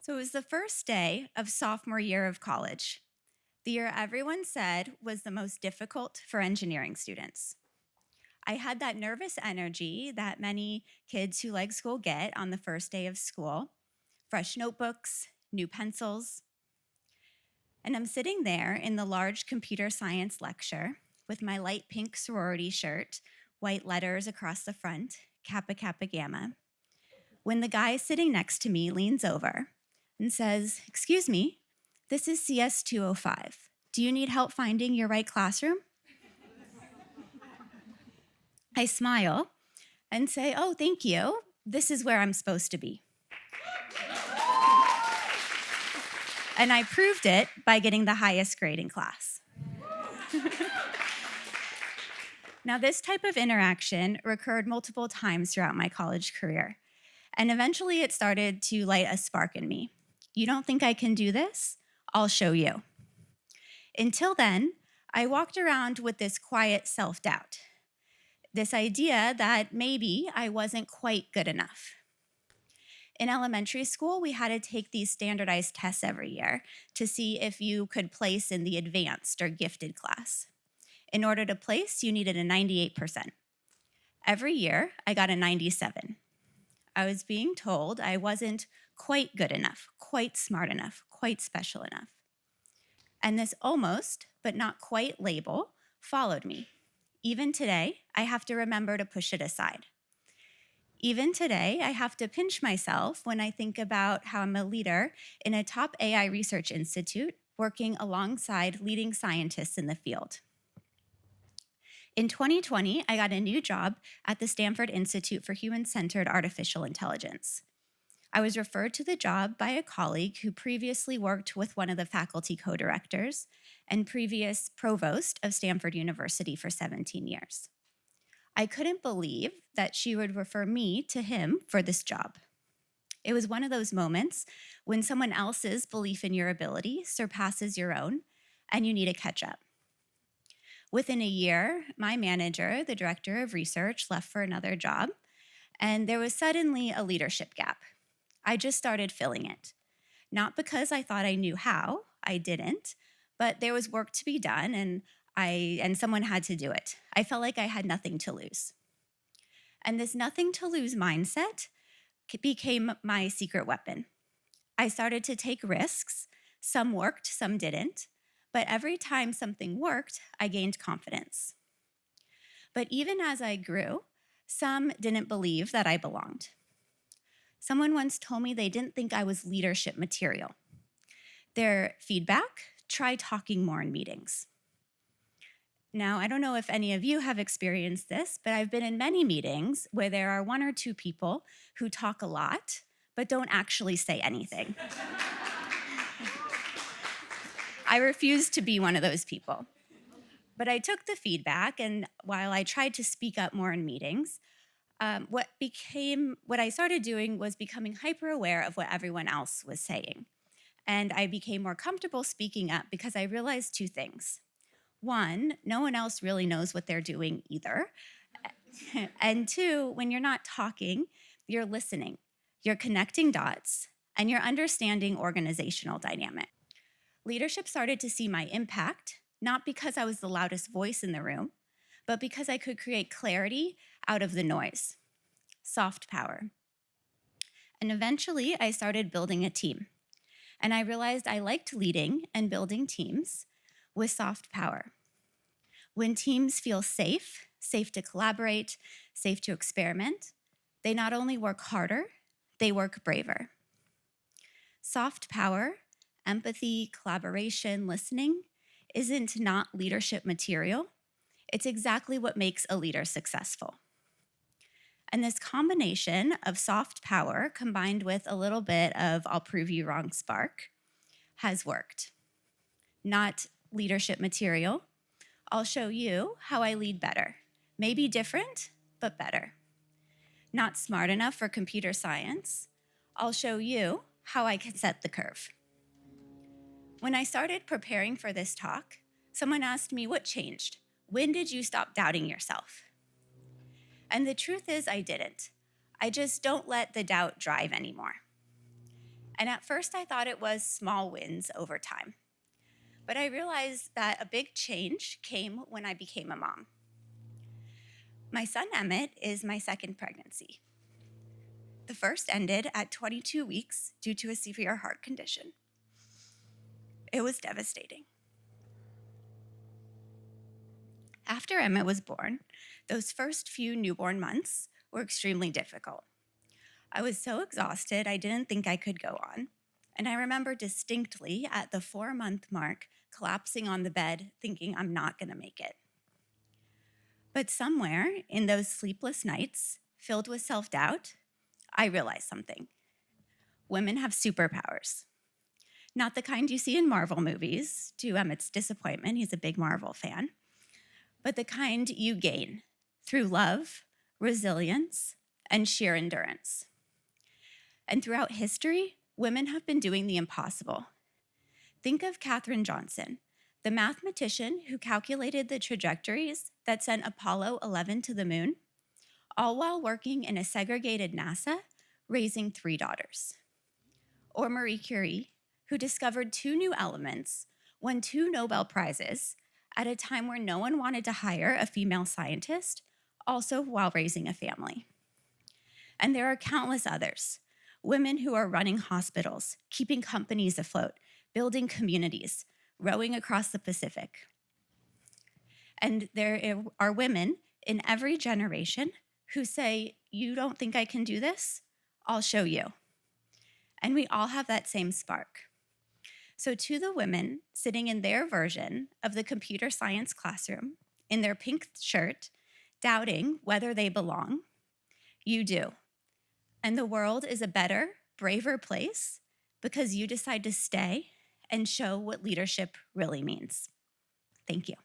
So it was the first day of sophomore year of college, the year everyone said was the most difficult for engineering students. I had that nervous energy that many kids who like school get on the first day of school: fresh notebooks, new pencils. And I'm sitting there in the large computer science lecture with my light pink sorority shirt, white letters across the front, Kappa Kappa Gamma, when the guy sitting next to me leans over and says, "Excuse me, this is CS 205. Do you need help finding your right classroom?" I smile and say, "Oh, thank you. This is where I'm supposed to be." And I proved it by getting the highest grade in class. Now, this type of interaction recurred multiple times throughout my college career. And eventually it started to light a spark in me. You don't think I can do this? I'll show you. Until then, I walked around with this quiet self-doubt, this idea that maybe I wasn't quite good enough. In elementary school, we had to take these standardized tests every year to see if you could place in the advanced or gifted class. In order to place, you needed a 98%. Every year, I got a 97. I was being told I wasn't quite good enough, quite smart enough, quite special enough. And this almost, but not quite label followed me. Even today, I have to remember to push it aside. Even today, I have to pinch myself when I think about how I'm a leader in a top AI research institute working alongside leading scientists in the field. In 2020, I got a new job at the Stanford Institute for Human-Centered Artificial Intelligence. I was referred to the job by a colleague who previously worked with one of the faculty co-directors and previous provost of Stanford University for 17 years. I couldn't believe that she would refer me to him for this job. It was one of those moments when someone else's belief in your ability surpasses your own, and you need to catch up. Within a year, my manager, the director of research, left for another job, and there was suddenly a leadership gap. I just started filling it. Not because I thought I knew how, I didn't, but there was work to be done and someone had to do it. I felt like I had nothing to lose. And this nothing to lose mindset became my secret weapon. I started to take risks. Some worked, some didn't. But every time something worked, I gained confidence. But even as I grew, some didn't believe that I belonged. Someone once told me they didn't think I was leadership material. Their feedback: try talking more in meetings. Now, I don't know if any of you have experienced this, but I've been in many meetings where there are one or two people who talk a lot, but don't actually say anything. I refuse to be one of those people. But I took the feedback, and while I tried to speak up more in meetings, what I started doing was becoming hyper aware of what everyone else was saying. And I became more comfortable speaking up because I realized two things. One, no one else really knows what they're doing either. And two, when you're not talking, you're listening, you're connecting dots, and you're understanding organizational dynamic. Leadership started to see my impact, not because I was the loudest voice in the room, but because I could create clarity out of the noise. Soft power. And eventually, I started building a team. And I realized I liked leading and building teams with soft power. When teams feel safe, safe to collaborate, safe to experiment, they not only work harder, they work braver. Soft power, empathy, collaboration, listening isn't not leadership material. It's exactly what makes a leader successful. And this combination of soft power combined with a little bit of "I'll prove you wrong" spark has worked. Not leadership material. I'll show you how I lead better. Maybe different, but better. Not smart enough for computer science. I'll show you how I can set the curve. When I started preparing for this talk, someone asked me, what changed? When did you stop doubting yourself? And the truth is, I didn't. I just don't let the doubt drive anymore. And at first, I thought it was small wins over time. But I realized that a big change came when I became a mom. My son Emmett is my second pregnancy. The first ended at 22 weeks due to a severe heart condition. It was devastating. After Emmett was born, those first few newborn months were extremely difficult. I was so exhausted, I didn't think I could go on. And I remember distinctly at the 4-month mark, collapsing on the bed, thinking I'm not gonna make it. But somewhere in those sleepless nights, filled with self-doubt, I realized something. Women have superpowers. Not the kind you see in Marvel movies, to Emmett's disappointment, he's a big Marvel fan, but the kind you gain through love, resilience, and sheer endurance. And throughout history, women have been doing the impossible. Think of Katherine Johnson, the mathematician who calculated the trajectories that sent Apollo 11 to the moon, all while working in a segregated NASA, raising 3 daughters. Or Marie Curie, who discovered 2 new elements, won 2 Nobel Prizes at a time where no one wanted to hire a female scientist, also while raising a family. And there are countless others, women who are running hospitals, keeping companies afloat, building communities, rowing across the Pacific. And there are women in every generation who say, you don't think I can do this? I'll show you. And we all have that same spark. So to the women sitting in their version of the computer science classroom, in their pink shirt, doubting whether they belong, you do. And the world is a better, braver place because you decide to stay and show what leadership really means. Thank you.